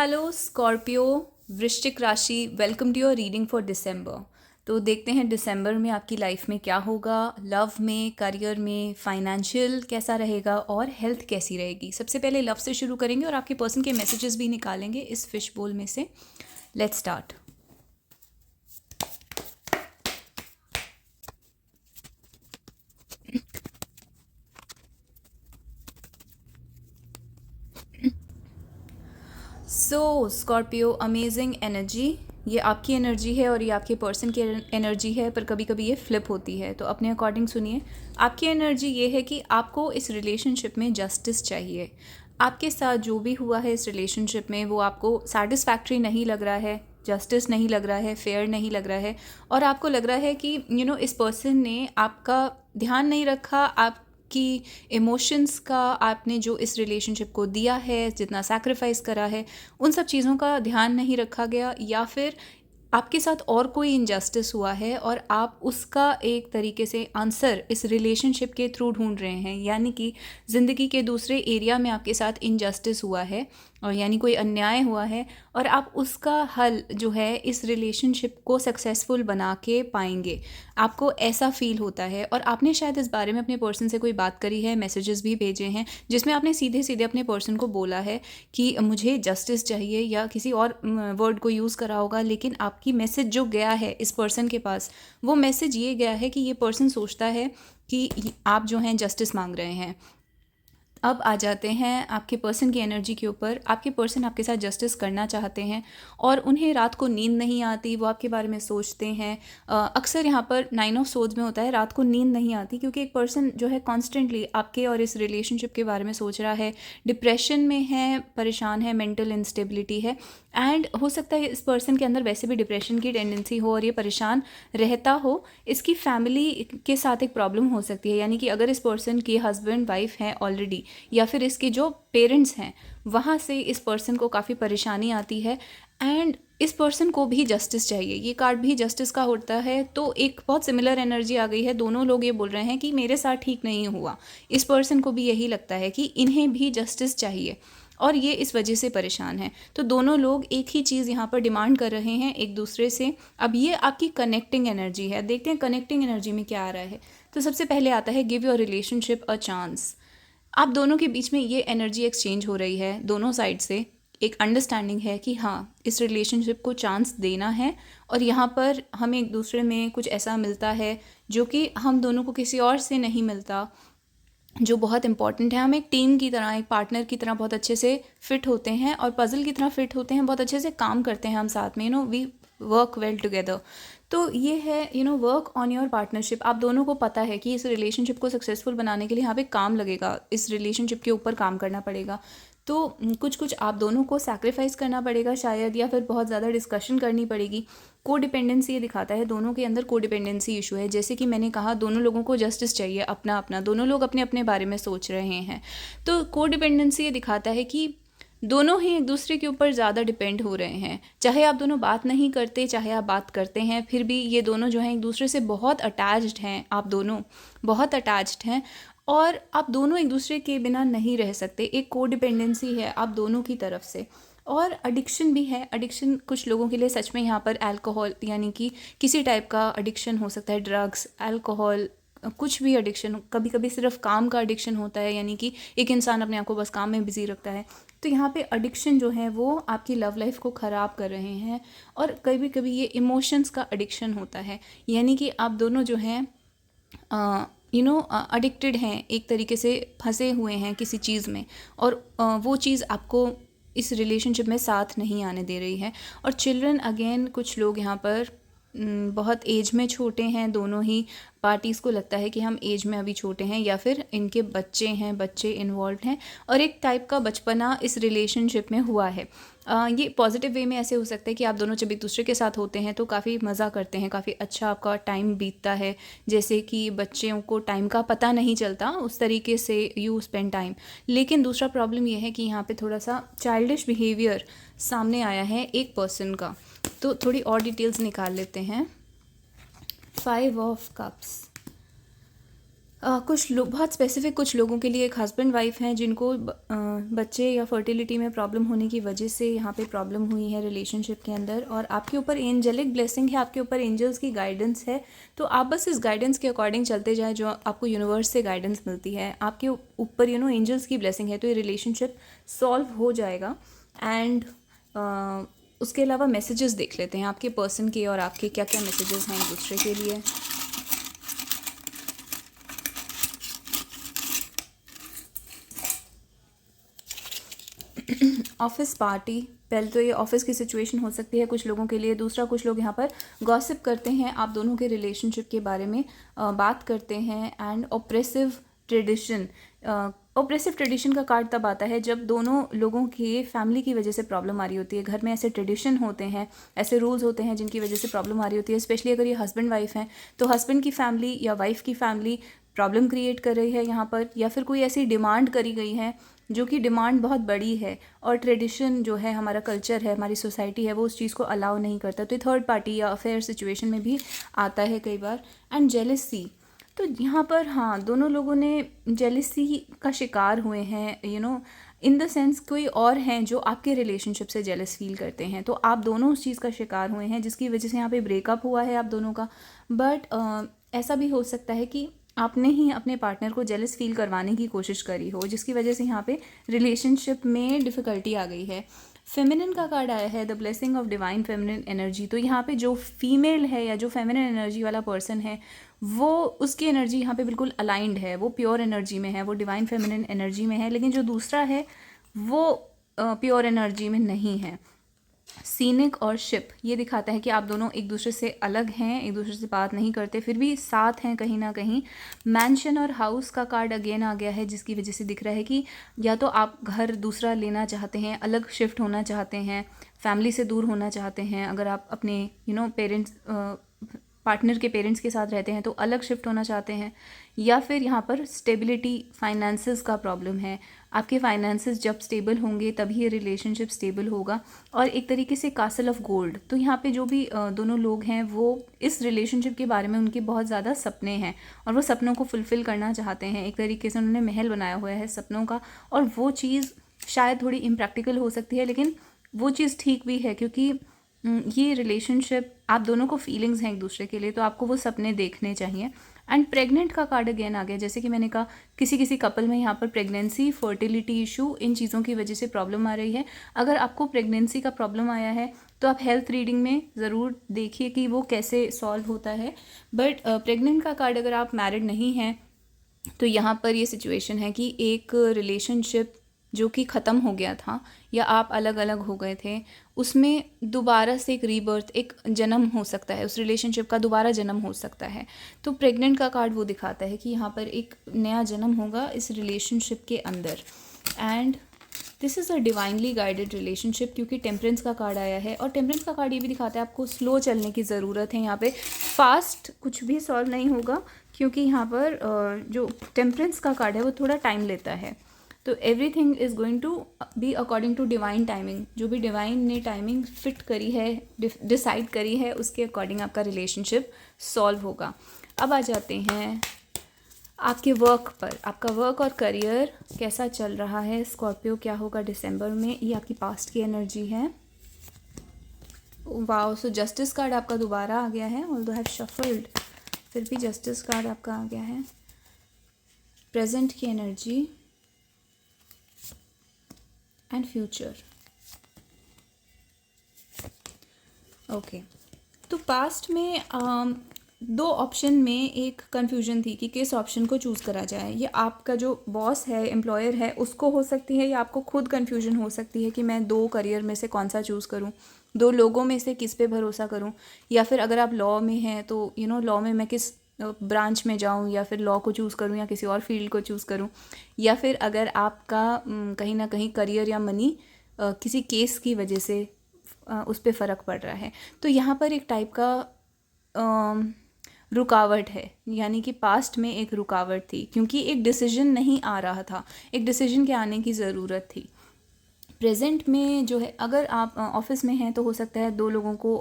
Hello Scorpio, वृश्चिक राशि, welcome to your reading for December. तो देखते हैं दिसंबर में आपकी लाइफ में क्या होगा, लव में, करियर में, फाइनेंशियल कैसा रहेगा और हेल्थ कैसी रहेगी। सबसे पहले लव से शुरू करेंगे और आपके पर्सन के मैसेजेस भी निकालेंगे इस फिश बोल में से। Let's start. So Scorpio, amazing energy. ये आपकी एनर्जी है और ये आपके पर्सन की एनर्जी है, पर कभी कभी ये फ्लिप होती है, तो अपने अकॉर्डिंग सुनिए। आपकी एनर्जी ये है कि आपको इस रिलेशनशिप में जस्टिस चाहिए। आपके साथ जो भी हुआ है इस रिलेशनशिप में वो आपको सेटिस्फैक्ट्री नहीं लग रहा है, जस्टिस नहीं लग रहा है, फेयर नहीं लग रहा है, और आपको लग रहा है कि इस पर्सन ने आपका ध्यान नहीं रखा, आपकी इमोशंस का, आपने जो इस रिलेशनशिप को दिया है, जितना सैक्रिफाइस करा है, उन सब चीज़ों का ध्यान नहीं रखा गया, या फिर आपके साथ और कोई इनजस्टिस हुआ है और आप उसका एक तरीके से आंसर इस रिलेशनशिप के थ्रू ढूंढ रहे हैं। यानी कि ज़िंदगी के दूसरे एरिया में आपके साथ इनजस्टिस हुआ है और यानी कोई अन्याय हुआ है, और आप उसका हल जो है इस रिलेशनशिप को सक्सेसफुल बना के पाएंगे। आपको ऐसा फील होता है, और आपने शायद इस बारे में अपने पर्सन से कोई बात करी है, मैसेजेस भी भेजे हैं जिसमें आपने सीधे सीधे अपने पर्सन को बोला है कि मुझे जस्टिस चाहिए, या किसी और वर्ड को यूज़ करा होगा, लेकिन आपकी मैसेज जो गया है इस पर्सन के पास, वो मैसेज ये गया है कि ये पर्सन सोचता है कि आप जो हैं जस्टिस मांग रहे हैं। अब आ जाते हैं आपके पर्सन की एनर्जी के ऊपर। आपके पर्सन आपके साथ जस्टिस करना चाहते हैं और उन्हें रात को नींद नहीं आती, वो आपके बारे में सोचते हैं। अक्सर यहाँ पर 9 ऑफ सोर्ड्स में होता है, रात को नींद नहीं आती क्योंकि एक पर्सन जो है कॉन्स्टेंटली आपके और इस रिलेशनशिप के बारे में सोच रहा है, डिप्रेशन में है, परेशान है, मेंटल इंस्टेबिलिटी है, एंड हो सकता है इस पर्सन के अंदर वैसे भी डिप्रेशन की टेंडेंसी हो और ये परेशान रहता हो। इसकी फैमिली के साथ एक प्रॉब्लम हो सकती है, यानी कि अगर इस पर्सन की हस्बैंड वाइफ हैं ऑलरेडी, या फिर इसके जो पेरेंट्स हैं वहाँ से इस पर्सन को काफ़ी परेशानी आती है, एंड इस पर्सन को भी जस्टिस चाहिए। ये कार्ड भी जस्टिस का होता है, तो एक बहुत सिमिलर एनर्जी आ गई है। दोनों लोग ये बोल रहे हैं कि मेरे साथ ठीक नहीं हुआ, इस पर्सन को भी यही लगता है कि इन्हें भी जस्टिस चाहिए और ये इस वजह से परेशान है। तो दोनों लोग एक ही चीज़ यहाँ पर डिमांड कर रहे हैं एक दूसरे से। अब ये आपकी कनेक्टिंग एनर्जी है। देखते हैं कनेक्टिंग एनर्जी में क्या आ रहा है। तो सबसे पहले आता है give your relationship a chance. आप दोनों के बीच में ये एनर्जी एक्सचेंज हो रही है, दोनों साइड से एक अंडरस्टैंडिंग है कि हाँ, इस रिलेशनशिप को चांस देना है, और यहाँ पर हमें एक दूसरे में कुछ ऐसा मिलता है जो कि हम दोनों को किसी और से नहीं मिलता, जो बहुत इंपॉर्टेंट है। हम एक टीम की तरह, एक पार्टनर की तरह बहुत अच्छे से फिट होते हैं और पजल की तरह फिट होते हैं, बहुत अच्छे से काम करते हैं हम साथ में, वी वर्क वेल टुगेदर। तो ये है वर्क ऑन योर पार्टनरशिप। आप दोनों को पता है कि इस रिलेशनशिप को सक्सेसफुल बनाने के लिए यहाँ पे काम लगेगा, इस रिलेशनशिप के ऊपर काम करना पड़ेगा। तो कुछ कुछ आप दोनों को सैक्रिफाइस करना पड़ेगा शायद, या फिर बहुत ज़्यादा डिस्कशन करनी पड़ेगी। कोडिपेंडेंसी ये दिखाता है, दोनों के अंदर कोडिपेंडेंसी इशू है। जैसे कि मैंने कहा, दोनों लोगों को जस्टिस चाहिए अपना अपना, दोनों लोग अपने अपने बारे में सोच रहे हैं। तो कोडिपेंडेंसी ये दिखाता है कि दोनों ही एक दूसरे के ऊपर ज़्यादा डिपेंड हो रहे हैं। चाहे आप दोनों बात नहीं करते, चाहे आप बात करते हैं, फिर भी ये दोनों जो हैं एक दूसरे से बहुत अटैच्ड हैं। आप दोनों बहुत अटैच्ड हैं और आप दोनों एक दूसरे के बिना नहीं रह सकते। एक कोडिपेंडेंसी है आप दोनों की तरफ से, और एडिक्शन भी है। एडिक्शन कुछ लोगों के लिए सच में यहाँ पर अल्कोहल, यानी कि किसी टाइप का एडिक्शन हो सकता है, ड्रग्स, अल्कोहल, कुछ भी एडिक्शन। कभी कभी सिर्फ काम का एडिक्शन होता है, यानी कि एक इंसान अपने आप को बस काम में बिजी रखता है। तो यहाँ पे एडिक्शन जो है वो आपकी लव लाइफ को ख़राब कर रहे हैं, और कभी कभी ये इमोशंस का एडिक्शन होता है, यानी कि आप दोनों जो हैं एडिक्टेड हैं, एक तरीके से फंसे हुए हैं किसी चीज़ में, और वो चीज़ आपको इस रिलेशनशिप में साथ नहीं आने दे रही है। और चिल्ड्रन, अगेन कुछ लोग यहाँ पर बहुत एज में छोटे हैं, दोनों ही पार्टीज़ को लगता है कि हम एज में अभी छोटे हैं, या फिर इनके बच्चे हैं, बच्चे इन्वॉल्व हैं, और एक टाइप का बचपना इस रिलेशनशिप में हुआ है। ये पॉजिटिव वे में ऐसे हो सकता है कि आप दोनों जब एक दूसरे के साथ होते हैं तो काफ़ी मज़ा करते हैं, काफ़ी अच्छा आपका टाइम बीतता है, जैसे कि बच्चों को टाइम का पता नहीं चलता, उस तरीके से यू स्पेंड टाइम। लेकिन दूसरा प्रॉब्लम ये है कि यहाँ पे थोड़ा सा चाइल्डिश बिहेवियर सामने आया है एक पर्सन का। तो थोड़ी और डिटेल्स निकाल लेते हैं। 5 ऑफ कप्स, कुछ लोग बहुत स्पेसिफिक कुछ लोगों के लिए एक हस्बैंड वाइफ हैं जिनको बच्चे या फर्टिलिटी में प्रॉब्लम होने की वजह से यहाँ पे प्रॉब्लम हुई है रिलेशनशिप के अंदर, और आपके ऊपर एंजेलिक ब्लेसिंग है, आपके ऊपर एंजल्स की गाइडेंस है। तो आप बस इस गाइडेंस के अकॉर्डिंग चलते जाएं जो आपको यूनिवर्स से गाइडेंस मिलती है, आपके ऊपर एंजल्स की ब्लेसिंग है, तो ये रिलेशनशिप सॉल्व हो जाएगा। एंड उसके अलावा मैसेजेस देख लेते हैं आपके पर्सन के, और आपके क्या क्या मैसेजेस हैं एक दूसरे के लिए। ऑफिस पार्टी, पहले तो ये ऑफिस की सिचुएशन हो सकती है कुछ लोगों के लिए। दूसरा, कुछ लोग यहाँ पर गॉसिप करते हैं आप दोनों के रिलेशनशिप के बारे में बात करते हैं। And oppressive tradition, oppressive tradition का कार्ड तब आता है जब दोनों लोगों की फैमिली की वजह से प्रॉब्लम आ रही होती है। घर में ऐसे ट्रेडिशन होते हैं, ऐसे रूल्स होते हैं जिनकी वजह से प्रॉब्लम आ रही होती है। स्पेशली अगर ये हस्बैंड वाइफ हैं तो हस्बैंड की फैमिली या वाइफ की फैमिली प्रॉब्लम क्रिएट कर रही है यहाँ पर, या फिर कोई ऐसी डिमांड करी गई है जो कि डिमांड बहुत बड़ी है, और ट्रेडिशन जो है, हमारा कल्चर है, हमारी सोसाइटी है, वो उस चीज़ को अलाउ नहीं करता। तो थर्ड पार्टी या अफेयर सिचुएशन में भी आता है कई बार। एंड जेलसी, तो यहाँ पर हाँ, दोनों लोगों ने जेलसी का शिकार हुए हैं, इन द सेंस कोई और हैं जो आपके रिलेशनशिप से जेलस फील करते हैं, तो आप दोनों उस चीज़ का शिकार हुए हैं जिसकी वजह से यहाँ पे ब्रेकअप हुआ है आप दोनों का। बट ऐसा भी हो सकता है कि आपने ही अपने पार्टनर को जेलस फील करवाने की कोशिश करी हो, जिसकी वजह से यहाँ पे रिलेशनशिप में डिफ़िकल्टी आ गई है। फेमिनिन का कार्ड आया है, the blessing of divine feminine energy. तो यहाँ पे जो फीमेल है या जो फेमिनिन एनर्जी वाला पर्सन है, वो उसकी एनर्जी यहाँ पे बिल्कुल अलाइंड है, वो प्योर एनर्जी में है, वो डिवाइन फेमिनिन एनर्जी में है। लेकिन जो दूसरा है वो प्योर एनर्जी में नहीं है। सीनिक और शिप, ये दिखाता है कि आप दोनों एक दूसरे से अलग हैं, एक दूसरे से बात नहीं करते, फिर भी साथ हैं कहीं ना कहीं। मैंशन और हाउस का कार्ड अगेन आ गया है, जिसकी वजह से दिख रहा है कि या तो आप घर दूसरा लेना चाहते हैं, अलग शिफ्ट होना चाहते हैं, फैमिली से दूर होना चाहते हैं। अगर आप अपने पेरेंट्स पार्टनर के पेरेंट्स के साथ रहते हैं तो अलग शिफ्ट होना चाहते हैं, या फिर यहाँ पर स्टेबिलिटी, फाइनेंसेस का प्रॉब्लम है। आपके फाइनेंसेस जब स्टेबल होंगे तभी ये रिलेशनशिप स्टेबल होगा। और एक तरीके से कासल ऑफ गोल्ड, तो यहाँ पे जो भी दोनों लोग हैं वो इस रिलेशनशिप के बारे में उनके बहुत ज़्यादा सपने हैं और वो सपनों को फुलफ़िल करना चाहते हैं। एक तरीके से उन्होंने महल बनाया हुआ है सपनों का, और वो चीज़ शायद थोड़ी इम्प्रैक्टिकल हो सकती है, लेकिन वो चीज़ ठीक भी है क्योंकि ये रिलेशनशिप, आप दोनों को फीलिंग्स हैं एक दूसरे के लिए, तो आपको वो सपने देखने चाहिए। एंड प्रेग्नेंट का कार्ड अगेन आ गया, जैसे कि मैंने कहा किसी किसी कपल में यहाँ पर प्रेगनेंसी, फर्टिलिटी इशू, इन चीज़ों की वजह से प्रॉब्लम आ रही है। अगर आपको प्रेगनेंसी का प्रॉब्लम आया है तो आप हेल्थ रीडिंग में ज़रूर देखिए कि वो कैसे सॉल्व होता है। बट प्रेग्नेंट का कार्ड, अगर आप मैरिड नहीं हैं तो यहाँ पर ये सिचुएशन है कि एक रिलेशनशिप जो कि ख़त्म हो गया था या आप अलग अलग हो गए थे, उसमें दोबारा से एक रीबर्थ, एक जन्म हो सकता है, उस रिलेशनशिप का दोबारा जन्म हो सकता है। तो प्रेग्नेंट का कार्ड वो दिखाता है कि यहाँ पर एक नया जन्म होगा इस रिलेशनशिप के अंदर। And this is a divinely guided relationship, क्योंकि टेम्परेंस का कार्ड आया है, और टेम्परेंस का कार्ड ये भी दिखाता है आपको स्लो चलने की ज़रूरत है। यहाँ पे फास्ट कुछ भी सॉल्व नहीं होगा, क्योंकि यहाँ पर जो टेम्परेंस का कार्ड है वो थोड़ा टाइम लेता है। तो everything is going to be according to divine timing, जो भी डिवाइन ने टाइमिंग फिट करी है, डिसाइड करी है, उसके अकॉर्डिंग आपका रिलेशनशिप सॉल्व होगा। अब आ जाते हैं आपके वर्क पर, आपका वर्क और करियर कैसा चल रहा है स्कॉर्पियो, क्या होगा दिसंबर में, ये आपकी पास्ट की एनर्जी है। वाओ, सो जस्टिस कार्ड आपका दोबारा आ गया है, ऑल्दो हैव शफल्ड, फिर भी जस्टिस कार्ड आपका आ गया है। प्रेजेंट की एनर्जी एंड फ्यूचर। ओके, तो पास्ट में दो ऑप्शन में एक कन्फ्यूजन थी कि किस ऑप्शन को चूज़ करा जाए। ये आपका जो बॉस है, एम्प्लॉयर है, उसको हो सकती है, या आपको खुद कन्फ्यूजन हो सकती है कि मैं दो करियर में से कौन सा चूज़ करूं, दो लोगों में से किस पे भरोसा करूं, या फिर अगर आप लॉ में हैं तो लॉ में मैं किस ब्रांच में जाऊं, या फिर लॉ को चूज़ करूं या किसी और फील्ड को चूज़ करूं, या फिर अगर आपका कहीं ना कहीं करियर या मनी किसी केस की वजह से उस पर फ़र्क पड़ रहा है। तो यहाँ पर एक टाइप का रुकावट है, यानी कि पास्ट में एक रुकावट थी क्योंकि एक डिसीजन नहीं आ रहा था, एक डिसीजन के आने की ज़रूरत थी। प्रेजेंट में जो है, अगर आप ऑफिस में हैं तो हो सकता है दो लोगों को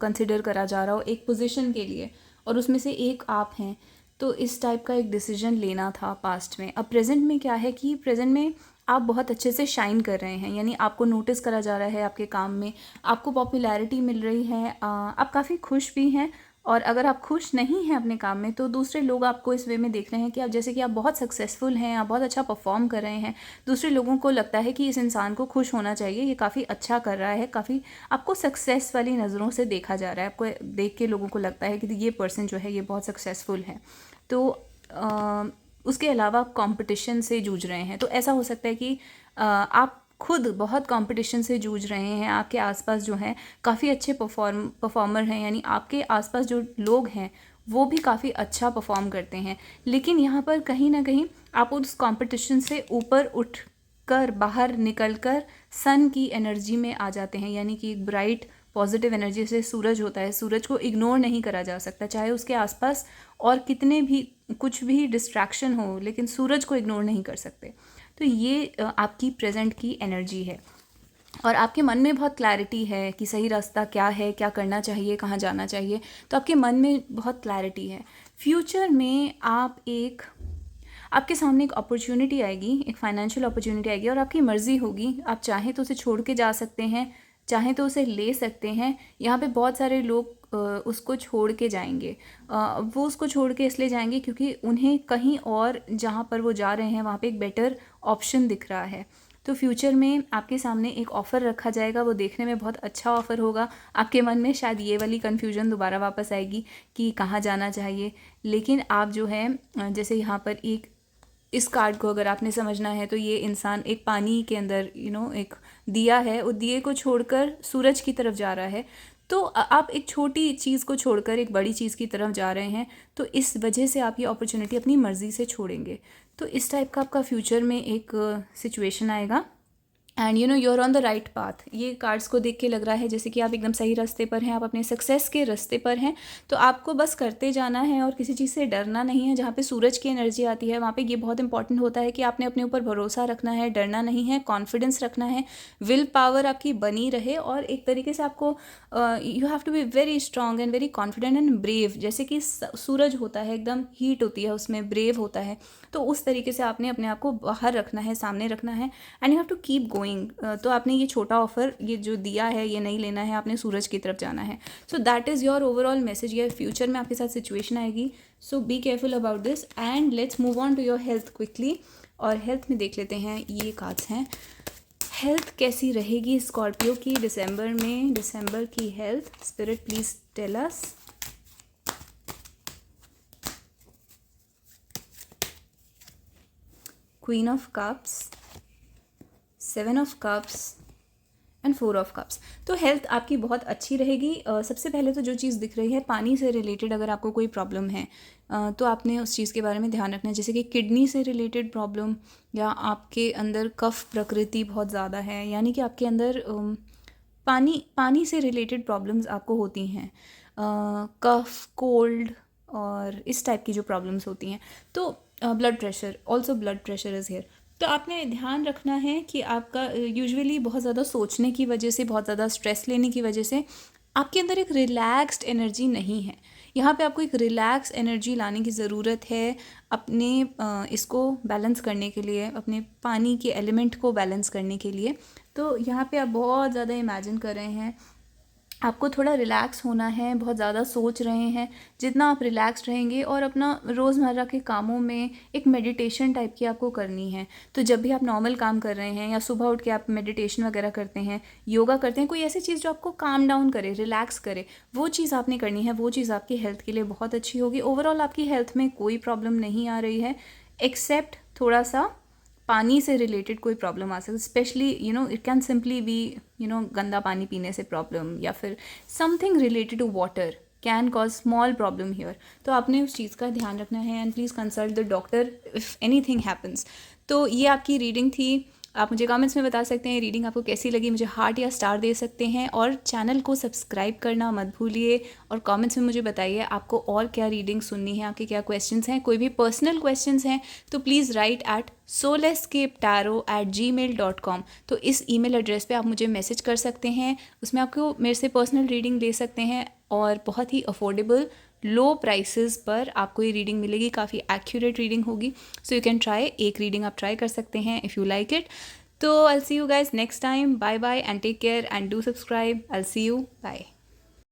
कंसिडर करा जा रहा हो एक पोजीशन के लिए, और उसमें से एक आप हैं, तो इस टाइप का एक डिसीजन लेना था पास्ट में। अब प्रेजेंट में क्या है कि प्रेजेंट में आप बहुत अच्छे से शाइन कर रहे हैं, यानी आपको नोटिस करा जा रहा है आपके काम में, आपको पॉपुलैरिटी मिल रही है, आप काफ़ी खुश भी हैं। और अगर आप खुश नहीं हैं अपने काम में तो दूसरे लोग आपको इस वे में देख रहे हैं कि आप जैसे कि आप बहुत सक्सेसफुल हैं, आप बहुत अच्छा परफॉर्म कर रहे हैं। दूसरे लोगों को लगता है कि इस इंसान को खुश होना चाहिए, ये काफ़ी अच्छा कर रहा है, काफ़ी आपको सक्सेस वाली नज़रों से देखा जा रहा है। आपको देख के लोगों को लगता है कि ये पर्सन जो है ये बहुत सक्सेसफुल है। तो उसके अलावा आप कंपटीशन से जूझ रहे हैं, तो ऐसा हो सकता है कि आप खुद बहुत कंपटीशन से जूझ रहे हैं। आपके आसपास जो हैं काफ़ी अच्छे परफॉर्मर हैं, यानी आपके आसपास जो लोग हैं वो भी काफ़ी अच्छा परफॉर्म करते हैं, लेकिन यहाँ पर कहीं ना कहीं आप उस कंपटीशन से ऊपर उठ कर बाहर निकल कर सन की एनर्जी में आ जाते हैं, यानी कि एक ब्राइट पॉजिटिव एनर्जी से सूरज होता है, सूरज को इग्नोर नहीं करा जा सकता, चाहे उसके आसपास और कितने भी कुछ भी डिस्ट्रैक्शन हो, लेकिन सूरज को इग्नोर नहीं कर सकते। तो ये आपकी प्रेजेंट की एनर्जी है और आपके मन में बहुत क्लैरिटी है कि सही रास्ता क्या है, क्या करना चाहिए, कहाँ जाना चाहिए, तो आपके मन में बहुत क्लैरिटी है। फ्यूचर में आपके सामने एक अपॉर्चुनिटी आएगी, एक फाइनेंशियल अपॉर्चुनिटी आएगी और आपकी मर्ज़ी होगी, आप चाहें तो उसे छोड़ के जा सकते हैं, चाहें तो उसे ले सकते हैं। यहाँ पे बहुत सारे लोग उसको छोड़ के जाएंगे, वो उसको छोड़ के इसलिए जाएंगे क्योंकि उन्हें कहीं और जहाँ पर वो जा रहे हैं वहाँ पे एक बेटर ऑप्शन दिख रहा है। तो फ्यूचर में आपके सामने एक ऑफ़र रखा जाएगा, वो देखने में बहुत अच्छा ऑफ़र होगा। आपके मन में शायद ये वाली कन्फ्यूजन दोबारा वापस आएगी कि कहाँ जाना चाहिए, लेकिन आप जो है जैसे यहाँ पर इस कार्ड को अगर आपने समझना है तो ये इंसान एक पानी के अंदर एक दिया है, उस दिए को छोड़कर सूरज की तरफ जा रहा है। तो आप एक छोटी चीज़ को छोड़कर एक बड़ी चीज़ की तरफ जा रहे हैं, तो इस वजह से आप ये अपॉर्चुनिटी अपनी मर्ज़ी से छोड़ेंगे। तो इस टाइप का आपका फ्यूचर में एक सिचुएशन आएगा and you are on the right path. ये कार्ड्स को देख के लग रहा है जैसे कि आप एकदम सही रास्ते पर हैं, आप अपने सक्सेस के रास्ते पर हैं। तो आपको बस करते जाना है और किसी चीज़ से डरना नहीं है। जहाँ पे सूरज की एनर्जी आती है वहाँ पे ये बहुत इंपॉर्टेंट होता है कि आपने अपने ऊपर भरोसा रखना है, डरना नहीं है, कॉन्फिडेंस रखना है, विल पावर आपकी बनी रहे और एक तरीके से आपको you have to be very strong and very confident and brave. जैसे कि सूरज होता है, एकदम हीट होती है उसमें, ब्रेव होता है, तो उस तरीके से आपने अपने आप को बाहर रखना है, सामने रखना है and you have to keep going. तो आपने ये छोटा ऑफर ये जो दिया है ये नहीं लेना है, आपने सूरज की तरफ जाना है। So that is your overall message. ये फ्यूचर में आपके साथ सिचुएशन आएगी, so be careful about this and let's move on to your health quickly. और हेल्थ में देख लेते हैं, ये कार्ड्स हैं, हेल्थ कैसी रहेगी स्कॉर्पियो की दिसंबर में, दिसंबर की health. Spirit please tell us. Queen of cups, 7 of cups and 4 of cups. तो हेल्थ आपकी बहुत अच्छी रहेगी। सबसे पहले तो जो चीज़ दिख रही है पानी से रिलेटेड, अगर आपको कोई प्रॉब्लम है तो आपने उस चीज़ के बारे में ध्यान रखना है, जैसे कि किडनी से रिलेटेड प्रॉब्लम या आपके अंदर कफ प्रकृति बहुत ज़्यादा है, यानी कि आपके अंदर पानी से रिलेटेड प्रॉब्लम्स आपको होती हैं, कफ, कोल्ड और इस टाइप की जो प्रॉब्लम्स होती हैं। तो blood pressure, also blood pressure is here. तो आपने ध्यान रखना है कि आपका यूजुअली बहुत ज़्यादा सोचने की वजह से, बहुत ज़्यादा स्ट्रेस लेने की वजह से आपके अंदर एक रिलैक्स्ड एनर्जी नहीं है। यहाँ पे आपको एक रिलैक्स एनर्जी लाने की ज़रूरत है अपने इसको बैलेंस करने के लिए, अपने पानी के एलिमेंट को बैलेंस करने के लिए। तो यहाँ पे आप बहुत ज़्यादा इमेजिन कर रहे हैं, आपको थोड़ा रिलैक्स होना है, बहुत ज़्यादा सोच रहे हैं। जितना आप रिलैक्स रहेंगे और अपना रोज़मर्रा के कामों में एक मेडिटेशन टाइप की आपको करनी है। तो जब भी आप नॉर्मल काम कर रहे हैं या सुबह उठ के आप मेडिटेशन वगैरह करते हैं, योगा करते हैं, कोई ऐसी चीज़ जो आपको काम डाउन करे, रिलैक्स करे, वो चीज़ आपने करनी है। वो चीज़ आपकी हेल्थ के लिए बहुत अच्छी होगी। ओवरऑल आपकी हेल्थ में कोई प्रॉब्लम नहीं आ रही है, एक्सेप्ट थोड़ा सा पानी से रिलेटेड कोई प्रॉब्लम आ सकती है। Specially it can simply be गंदा पानी पीने से प्रॉब्लम, या फिर something related to water can cause small problem here. तो आपने उस चीज़ का ध्यान रखना है and please consult the doctor if anything happens. तो ये आपकी रीडिंग थी। आप मुझे कमेंट्स में बता सकते हैं रीडिंग आपको कैसी लगी, मुझे हार्ट या स्टार दे सकते हैं और चैनल को सब्सक्राइब करना मत भूलिए। और कमेंट्स में मुझे बताइए आपको और क्या रीडिंग सुननी है, आपके क्या क्वेश्चंस हैं। कोई भी पर्सनल क्वेश्चंस हैं तो प्लीज़ राइट एट soulescapetarot@gmail.com। तो इस ईमेल एड्रेस पे आप मुझे मैसेज कर सकते हैं, उसमें आपको मेरे से पर्सनल रीडिंग ले सकते हैं और बहुत ही अफोर्डेबल लो प्राइसेस पर आपको ये रीडिंग मिलेगी, काफ़ी एक्यूरेट रीडिंग होगी. सो यू कैन ट्राई, एक रीडिंग आप ट्राई कर सकते हैं इफ़ यू लाइक इट. तो I see you guys next time. Bye bye and take care and do subscribe. I see you. Bye.